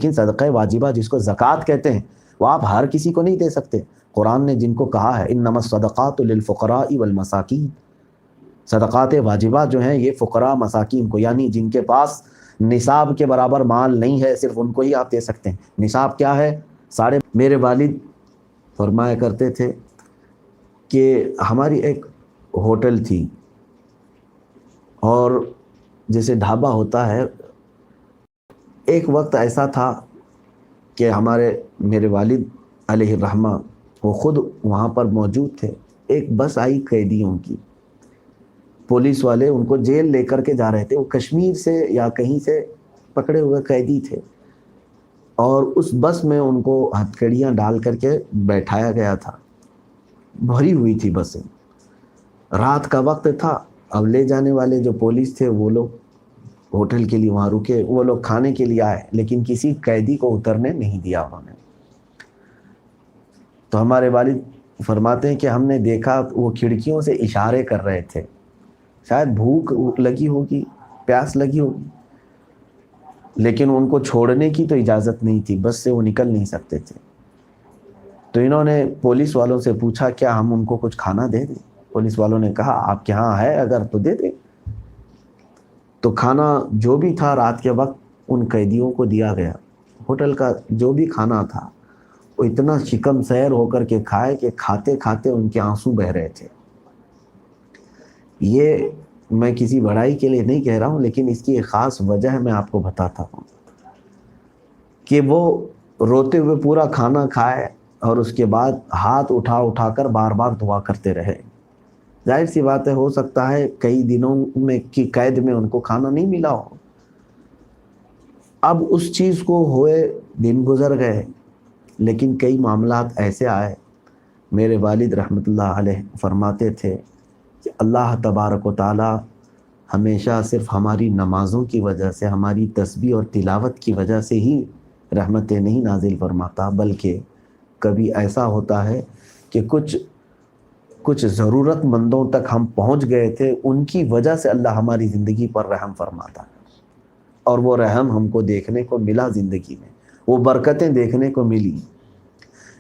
لیکن صدقہ واجبہ جس کو زکوٰۃ کہتے ہیں وہ آپ ہر کسی کو نہیں دے سکتے۔ قرآن نے جن کو کہا ہے انما الصدقات للفقراء والمساکین، صدقات واجبہ جو ہیں یہ فقراء مساکین کو، یعنی جن کے پاس نصاب کے برابر مال نہیں ہے صرف ان کو ہی آپ دے سکتے ہیں۔ نصاب کیا ہے؟ میرے والد فرمایا کرتے تھے کہ ہماری ایک ہوٹل تھی، اور جیسے ڈھابا ہوتا ہے، ایک وقت ایسا تھا کہ میرے والد علیہ الرحمہ وہ خود وہاں پر موجود تھے۔ ایک بس آئی قیدیوں کی، پولیس والے ان کو جیل لے کر کے جا رہے تھے، وہ کشمیر سے یا کہیں سے پکڑے ہوئے قیدی تھے، اور اس بس میں ان کو ہتھکڑیاں ڈال کر کے بیٹھایا گیا تھا۔ بھری ہوئی تھی بسیں، رات کا وقت تھا۔ اب لے جانے والے جو پولیس تھے وہ لوگ ہوٹل کے لیے وہاں رکے، وہ لوگ کھانے کے لیے آئے، لیکن کسی قیدی کو اترنے نہیں دیا انہوں نے۔ تو ہمارے والد فرماتے ہیں کہ ہم نے دیکھا وہ کھڑکیوں سے اشارے کر رہے تھے، شاید بھوک لگی ہوگی، پیاس لگی ہوگی، لیکن ان کو چھوڑنے کی تو اجازت نہیں تھی، بس سے وہ نکل نہیں سکتے تھے۔ تو انہوں نے پولیس والوں سے پوچھا کیا ہم ان کو کچھ کھانا دے دیں؟ پولیس والوں نے کہا آپ کے ہاں ہے اگر تو دے دیں۔ تو کھانا جو بھی تھا رات کے وقت ان قیدیوں کو دیا گیا۔ ہوٹل کا جو بھی کھانا تھا وہ اتنا شکم سیر ہو کر کے کھائے کہ کھاتے کھاتے ان کے آنسو بہ رہے تھے۔ یہ میں کسی بڑائی کے لیے نہیں کہہ رہا ہوں، لیکن اس کی ایک خاص وجہ میں آپ کو بتاتا ہوں کہ وہ روتے ہوئے پورا کھانا کھائے اور اس کے بعد ہاتھ اٹھا اٹھا کر بار بار دعا کرتے رہے۔ ظاہر سی بات ہے، ہو سکتا ہے کئی دنوں میں کی قید میں ان کو کھانا نہیں ملا ہو۔ اب اس چیز کو ہوئے دن گزر گئے، لیکن کئی معاملات ایسے آئے۔ میرے والد رحمۃ اللہ علیہ فرماتے تھے کہ اللہ تبارک و تعالی ہمیشہ صرف ہماری نمازوں کی وجہ سے، ہماری تسبیح اور تلاوت کی وجہ سے ہی رحمتیں نہیں نازل فرماتا، بلکہ کبھی ایسا ہوتا ہے کہ کچھ ضرورت مندوں تک ہم پہنچ گئے تھے، ان کی وجہ سے اللہ ہماری زندگی پر رحم فرماتا ہے، اور وہ رحم ہم کو دیکھنے کو ملا زندگی میں، وہ برکتیں دیکھنے کو ملی۔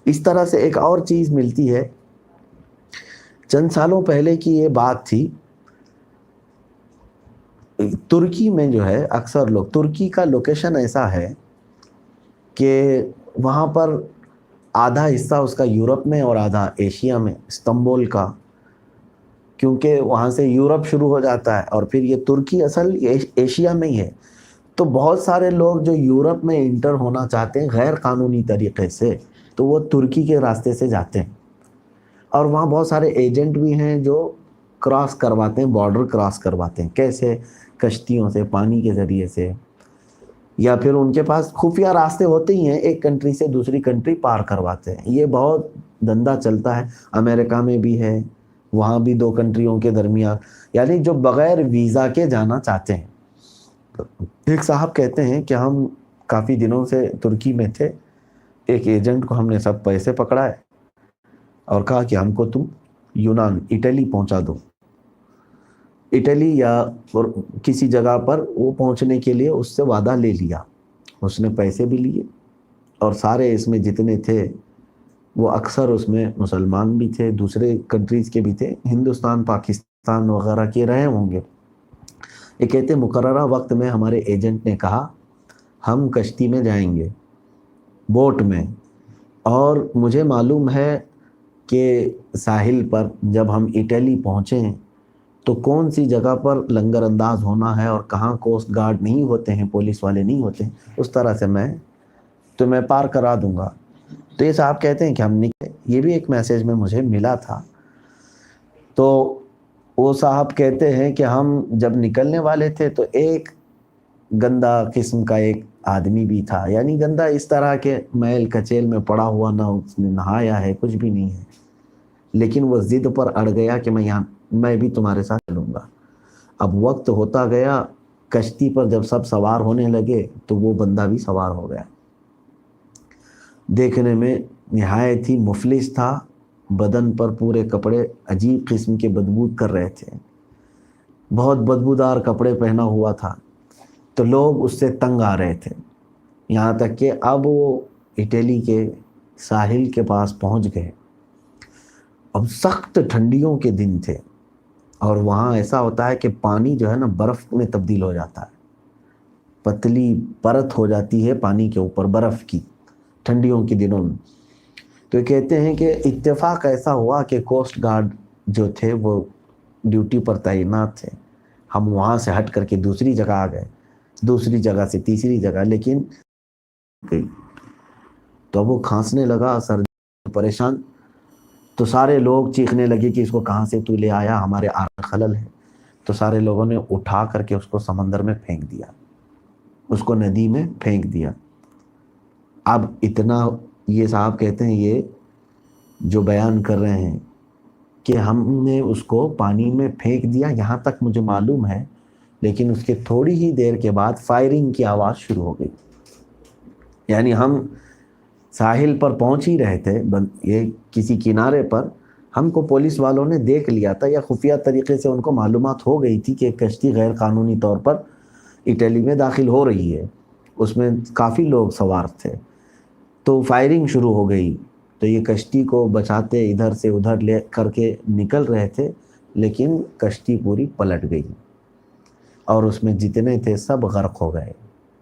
اس طرح سے ایک اور چیز ملتی ہے۔ چند سالوں پہلے کی یہ بات تھی، ترکی میں جو ہے اکثر لوگ، ترکی کا لوکیشن ایسا ہے کہ وہاں پر آدھا حصہ اس کا یورپ میں اور آدھا ایشیا میں، استنبول کا، کیونکہ وہاں سے یورپ شروع ہو جاتا ہے اور پھر یہ ترکی اصل ایشیا میں ہی ہے۔ تو بہت سارے لوگ جو یورپ میں انٹر ہونا چاہتے ہیں غیر قانونی طریقے سے، تو وہ ترکی کے راستے سے جاتے ہیں، اور وہاں بہت سارے ایجنٹ بھی ہیں جو کراس کرواتے ہیں، بارڈر کراس کرواتے ہیں۔ کیسے؟ کشتیوں سے، پانی کے ذریعے سے، یا پھر ان کے پاس خفیہ راستے ہوتے ہی ہیں، ایک کنٹری سے دوسری کنٹری پار کرواتے ہیں۔ یہ بہت دھندا چلتا ہے، امریکہ میں بھی ہے، وہاں بھی دو کنٹریوں کے درمیان، یعنی جو بغیر ویزا کے جانا چاہتے ہیں۔ ایک صاحب کہتے ہیں کہ ہم کافی دنوں سے ترکی میں تھے، ایک ایجنٹ کو ہم نے سب پیسے پکڑائے اور کہا کہ ہم کو تم یونان، اٹلی پہنچا دو، اٹلی یا کسی جگہ پر وہ پہنچنے کے لیے اس سے وعدہ لے لیا۔ اس نے پیسے بھی لیے، اور سارے اس میں جتنے تھے وہ اکثر اس میں مسلمان بھی تھے، دوسرے کنٹریز کے بھی تھے، ہندوستان پاکستان وغیرہ کے رہے ہوں گے۔ یہ کہتے مقررہ وقت میں ہمارے ایجنٹ نے کہا ہم کشتی میں جائیں گے، بوٹ میں، اور مجھے معلوم ہے کہ ساحل پر جب ہم اٹلی پہنچیں تو کون سی جگہ پر لنگر انداز ہونا ہے اور کہاں کوسٹ گارڈ نہیں ہوتے ہیں، پولیس والے نہیں ہوتے ہیں، اس طرح سے میں پار کرا دوں گا۔ تو یہ صاحب کہتے ہیں کہ ہم نکلے، یہ بھی ایک میسیج میں مجھے ملا تھا۔ تو وہ صاحب کہتے ہیں کہ ہم جب نکلنے والے تھے تو ایک گندا قسم کا ایک آدمی بھی تھا، یعنی گندا اس طرح کے میل کچیل میں پڑا ہوا، نہ اس نے نہایا ہے، کچھ بھی نہیں ہے، لیکن وہ ضد پر اڑ گیا کہ میں بھی تمہارے ساتھ چلوں گا۔ اب وقت ہوتا گیا، کشتی پر جب سب سوار ہونے لگے تو وہ بندہ بھی سوار ہو گیا۔ دیکھنے میں نہایت ہی مفلس تھا، بدن پر پورے کپڑے عجیب قسم کے بدبو کر رہے تھے، بہت بدبودار کپڑے پہنا ہوا تھا، تو لوگ اس سے تنگ آ رہے تھے۔ یہاں تک کہ اب وہ اٹلی کے ساحل کے پاس پہنچ گئے. اب سخت ٹھنڈیوں کے دن تھے اور وہاں ایسا ہوتا ہے کہ پانی جو ہے نا برف میں تبدیل ہو جاتا ہے، پتلی پرت ہو جاتی ہے پانی کے اوپر برف کی ٹھنڈیوں کے دنوں میں. تو یہ کہتے ہیں کہ اتفاق ایسا ہوا کہ کوسٹ گارڈ جو تھے وہ ڈیوٹی پر تعینات تھے. ہم وہاں سے ہٹ کر کے دوسری جگہ آ گئے، دوسری جگہ سے تیسری جگہ، لیکن گئی. تو اب وہ کھانسنے لگا، سر پریشان. تو سارے لوگ چیخنے لگے کہ اس کو کہاں سے تو لے آیا، ہمارے خلل ہے. تو سارے لوگوں نے اٹھا کر کے اس کو سمندر میں پھینک دیا، اس کو ندی میں پھینک دیا. اب اتنا یہ صاحب کہتے ہیں، یہ جو بیان کر رہے ہیں کہ ہم نے اس کو پانی میں پھینک دیا، یہاں تک مجھے معلوم ہے، لیکن اس کے تھوڑی ہی دیر کے بعد فائرنگ کی آواز شروع ہو گئی. یعنی ہم ساحل پر پہنچ ہی رہے تھے، یہ کسی کنارے پر، ہم کو پولیس والوں نے دیکھ لیا تھا یا خفیہ طریقے سے ان کو معلومات ہو گئی تھی کہ ایک کشتی غیر قانونی طور پر اٹلی میں داخل ہو رہی ہے، اس میں کافی لوگ سوار تھے. تو فائرنگ شروع ہو گئی. تو یہ کشتی کو بچاتے ادھر سے ادھر لے کر کے نکل رہے تھے، لیکن کشتی پوری پلٹ گئی اور اس میں جتنے تھے سب غرق ہو گئے،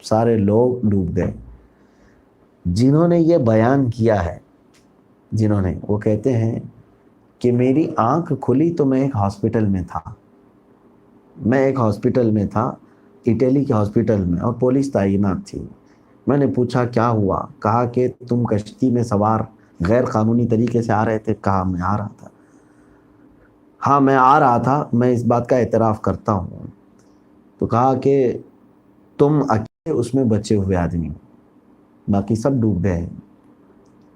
سارے لوگ ڈوب گئے. جنہوں نے یہ بیان کیا ہے، وہ کہتے ہیں کہ میری آنکھ کھلی تو میں ایک ہاسپٹل میں تھا، اٹلی کے ہاسپٹل میں، اور پولیس تعینات تھی. میں نے پوچھا کیا ہوا، کہا کہ تم کشتی میں سوار غیر قانونی طریقے سے آ رہے تھے. کہا میں آ رہا تھا. ہاں میں آ رہا تھا، میں اس بات کا اعتراف کرتا ہوں. تو کہا کہ تم اکیلے اس میں بچے ہوئے آدمی، باقی سب ڈوب گئے.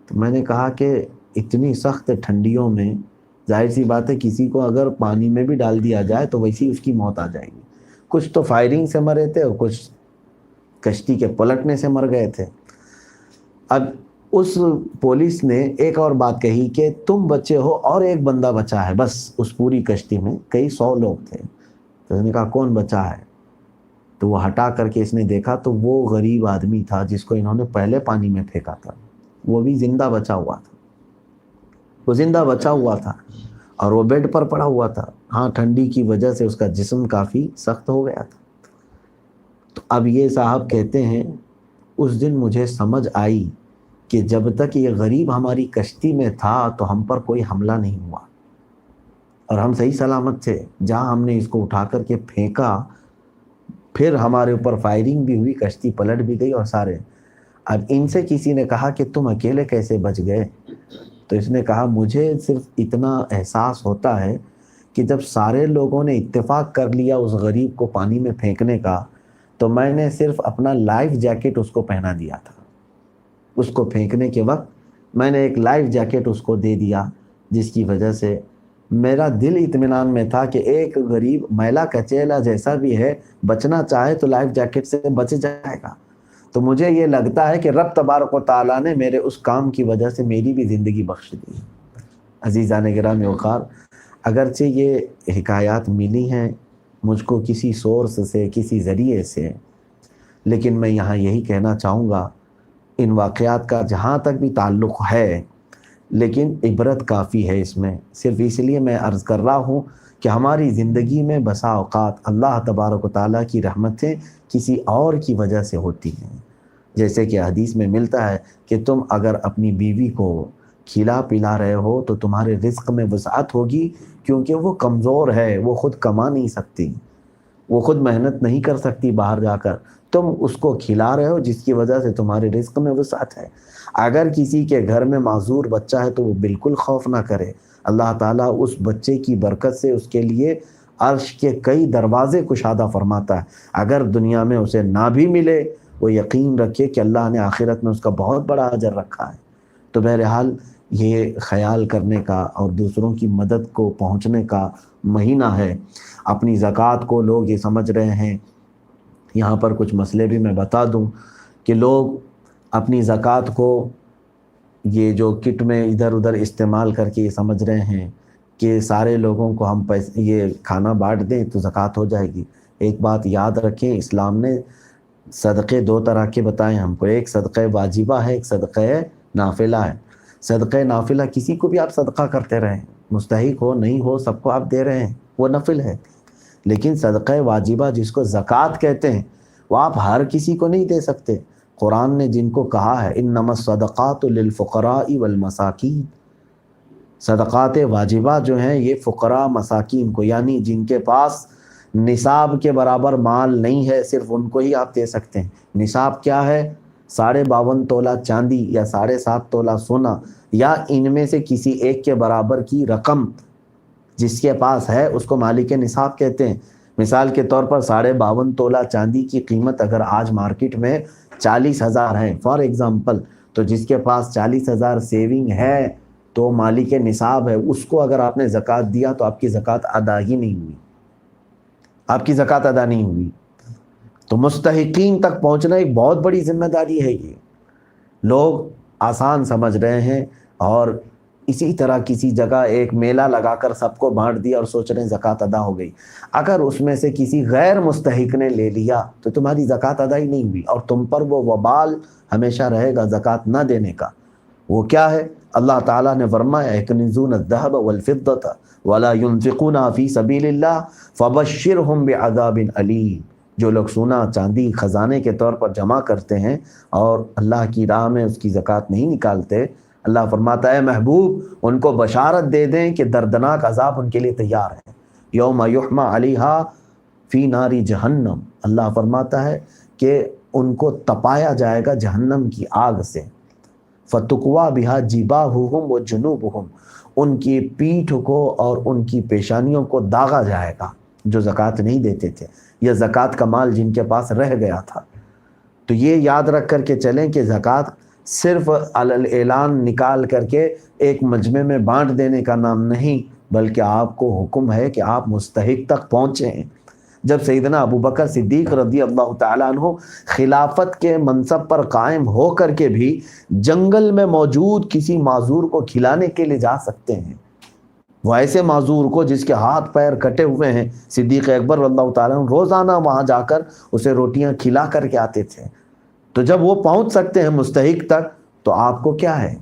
تو میں نے کہا کہ اتنی سخت ٹھنڈیوں میں ظاہر سی بات ہے کسی کو اگر پانی میں بھی ڈال دیا جائے تو ویسی اس کی موت آ جائے گی. کچھ تو فائرنگ سے مرے تھے اور کچھ کشتی کے پلٹنے سے مر گئے تھے. اب اس پولیس نے ایک اور بات کہی کہ تم بچے ہو اور ایک بندہ بچا ہے بس، اس پوری کشتی میں کئی 100 لوگ تھے. تو اس نے کہا کون بچا ہے؟ تو وہ ہٹا کر کے اس نے دیکھا تو وہ غریب آدمی تھا جس کو انہوں نے پہلے پانی میں پھینکا تھا، وہ بھی زندہ بچا ہوا تھا، اور وہ بیڈ پر پڑا ہوا تھا. ہاں ٹھنڈی کی وجہ سے اس کا جسم کافی سخت ہو گیا تھا. تو اب یہ صاحب کہتے ہیں اس دن مجھے سمجھ آئی کہ جب تک یہ غریب ہماری کشتی میں تھا تو ہم پر کوئی حملہ نہیں ہوا اور ہم صحیح سلامت تھے. جہاں ہم نے اس کو اٹھا کر کے پھینکا، پھر ہمارے اوپر فائرنگ بھی ہوئی، کشتی پلٹ بھی گئی اور سارے. اب ان سے کسی نے کہا کہ تم اکیلے کیسے بچ گئے؟ تو اس نے کہا مجھے صرف اتنا احساس ہوتا ہے کہ جب سارے لوگوں نے اتفاق کر لیا اس غریب کو پانی میں پھینکنے کا، تو میں نے صرف اپنا لائف جیکٹ اس کو پہنا دیا تھا. اس کو پھینکنے کے وقت میں نے ایک لائف جیکٹ اس کو دے دیا، جس کی وجہ سے میرا دل اطمینان میں تھا کہ ایک غریب میلا کچیلا جیسا بھی ہے بچنا چاہے تو لائف جیکٹ سے بچ جائے گا. تو مجھے یہ لگتا ہے کہ رب تبارک و تعالیٰ نے میرے اس کام کی وجہ سے میری بھی زندگی بخش دی. عزیزان گرامی وقار، اگرچہ یہ حکایات ملی ہیں مجھ کو کسی سورس سے، کسی ذریعے سے، لیکن میں یہاں یہی کہنا چاہوں گا ان واقعات کا جہاں تک بھی تعلق ہے، لیکن عبرت کافی ہے اس میں. صرف اس لیے میں عرض کر رہا ہوں کہ ہماری زندگی میں بسا اوقات اللہ تبارک و تعالیٰ کی رحمتیں کسی اور کی وجہ سے ہوتی ہیں. جیسے کہ حدیث میں ملتا ہے کہ تم اگر اپنی بیوی کو کھلا پلا رہے ہو تو تمہارے رزق میں وسعت ہوگی، کیونکہ وہ کمزور ہے، وہ خود کما نہیں سکتی، وہ خود محنت نہیں کر سکتی باہر جا کر. تم اس کو کھلا رہے ہو جس کی وجہ سے تمہارے رزق میں وسعت ہے. اگر کسی کے گھر میں معذور بچہ ہے تو وہ بالکل خوف نہ کرے، اللہ تعالیٰ اس بچے کی برکت سے اس کے لیے عرش کے کئی دروازے کشادہ فرماتا ہے. اگر دنیا میں اسے نہ بھی ملے، وہ یقین رکھے کہ اللہ نے آخرت میں اس کا بہت بڑا اجر رکھا ہے. تو بہرحال یہ خیال کرنے کا اور دوسروں کی مدد کو پہنچنے کا مہینہ ہے. اپنی زکوٰۃ کو لوگ یہ سمجھ رہے ہیں، یہاں پر کچھ مسئلے بھی میں بتا دوں کہ لوگ اپنی زکوٰۃ کو یہ جو کٹ میں ادھر ادھر استعمال کر کے یہ سمجھ رہے ہیں کہ سارے لوگوں کو ہم پیسے یہ کھانا بانٹ دیں تو زکوٰۃ ہو جائے گی. ایک بات یاد رکھیں، اسلام نے صدقے دو طرح کے بتائیں ہم کو، ایک صدقہ واجبہ ہے، ایک صدقہ نافلہ ہے۔ صدقہ نافلہ کسی کو بھی آپ صدقہ کرتے رہیں، مستحق ہو نہیں ہو سب کو آپ دے رہے ہیں، وہ نفل ہے۔ لیکن صدقہ واجبہ جس کو زکوٰۃ کہتے ہیں، وہ آپ ہر کسی کو نہیں دے سکتے۔ قرآن نے جن کو کہا ہے انما الصدقات للفقراء والمساکین، صدقات واجبہ جو ہیں یہ فقراء مساکین کو، یعنی جن کے پاس نصاب کے برابر مال نہیں ہے صرف ان کو ہی آپ دے سکتے ہیں۔ نصاب کیا ہے؟ 52.5 تولہ چاندی یا 7.5 تولہ سونا، یا ان میں سے کسی ایک کے برابر کی رقم جس کے پاس ہے اس کو مالک نصاب کہتے ہیں۔ مثال کے طور پر 52.5 تولہ چاندی کی قیمت اگر آج مارکیٹ میں 40,000 ہے فار ایگزامپل، تو جس کے پاس 40,000 سیونگ ہے تو مالک نصاب ہے، اس کو اگر آپ نے زکوٰۃ دیا تو آپ کی زکوٰۃ ادا ہی نہیں ہوئی، آپ کی زکوٰۃ ادا نہیں ہوئی۔ تو مستحقین تک پہنچنا ایک بہت بڑی ذمہ داری ہے۔ یہ لوگ آسان سمجھ رہے ہیں اور اسی طرح کسی جگہ ایک میلہ لگا کر سب کو بانٹ دیا اور سوچ رہے ہیں زکوٰۃ ادا ہو گئی۔ اگر اس میں سے کسی غیر مستحق نے لے لیا تو تمہاری زکوٰۃ ادا ہی نہیں ہوئی، اور تم پر وہ وبال ہمیشہ رہے گا زکوٰۃ نہ دینے کا۔ وہ کیا ہے؟ اللہ تعالیٰ نے فرمایا یکنزون الذہب والفضة ولا ينفقونها فی سبیل اللہ فبشرہم بعذاب علیم۔ جو لوگ سونا چاندی خزانے کے طور پر جمع کرتے ہیں اور اللہ کی راہ میں اس کی زکوٰۃ نہیں نکالتے، اللہ فرماتا ہے محبوب ان کو بشارت دے دیں کہ دردناک عذاب ان کے لیے تیار ہے۔ یوم یحمى علیہا فی نار جہنم، اللہ فرماتا ہے کہ ان کو تپایا جائے گا جہنم کی آگ سے۔ فتقوا بہا جباہہم وجنوبہم، ان کی پیٹھ کو اور ان کی پیشانیوں کو داغا جائے گا جو زکوٰۃ نہیں دیتے تھے، یا زکوٰۃ کا مال جن کے پاس رہ گیا تھا۔ تو یہ یاد رکھ کر کے چلیں کہ زکوٰۃ صرف اعلان نکال کر کے ایک مجمع میں بانٹ دینے کا نام نہیں، بلکہ آپ کو حکم ہے کہ آپ مستحق تک پہنچیں۔ جب سیدنا ابوبکر صدیق رضی اللہ تعالیٰ عنہ خلافت کے منصب پر قائم ہو کر کے بھی جنگل میں موجود کسی معذور کو کھلانے کے لیے جا سکتے ہیں، وہ ایسے معذور کو جس کے ہاتھ پیر کٹے ہوئے ہیں، صدیق اکبر رضی اللہ تعالیٰ عنہ روزانہ وہاں جا کر اسے روٹیاں کھلا کر کے آتے تھے۔ تو جب وہ پہنچ سکتے ہیں مستحق تک تو آپ کو کیا ہے؟